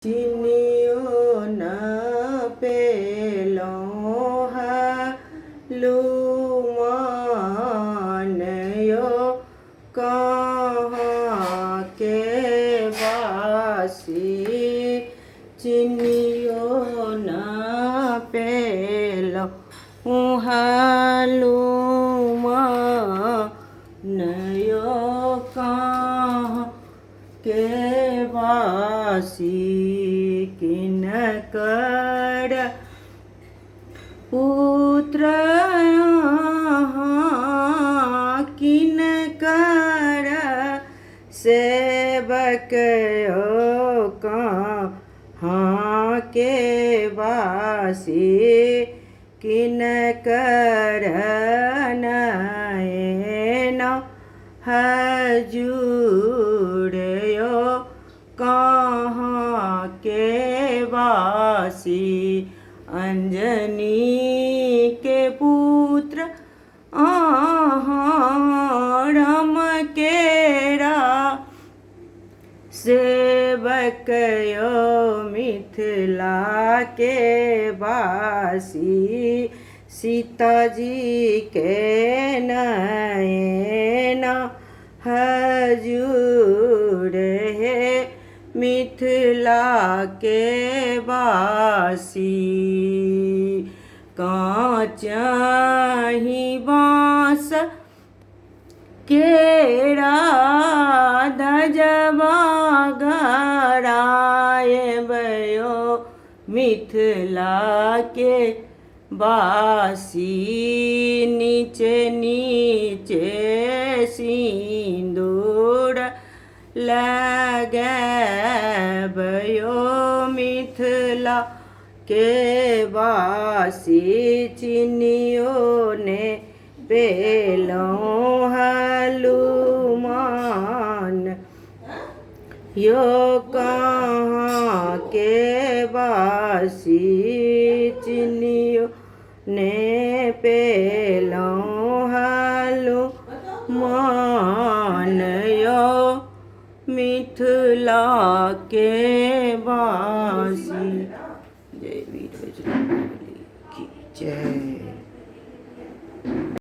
चिनियो न पेलो लुमानयो कहाँ के वासी। चिनियो न पेलो लुमानयो कहाँ के वासी। किनकर पुत्र किनकर सेवक कहाँ के वासी। किनकर नयन हजुरयो कहाँ के वासी। अंजनी के पुत्र राम केरा सेवक मिथिला के वासी। सीता जी के नयन हजुर है मिथिला के वासी। कांचहि बाँस केरा धजवा गराए भयो मिथिला के वासी। नीचे नीचे सिंदूर लगाबयो मिथिला के वासी। चिनियो ने पेलो हनुमान यो कहाँ के वासी। चिनियो ने पेलो हनुमान यो मिथिला के वासी। जय वीर बजरंगबली की जय।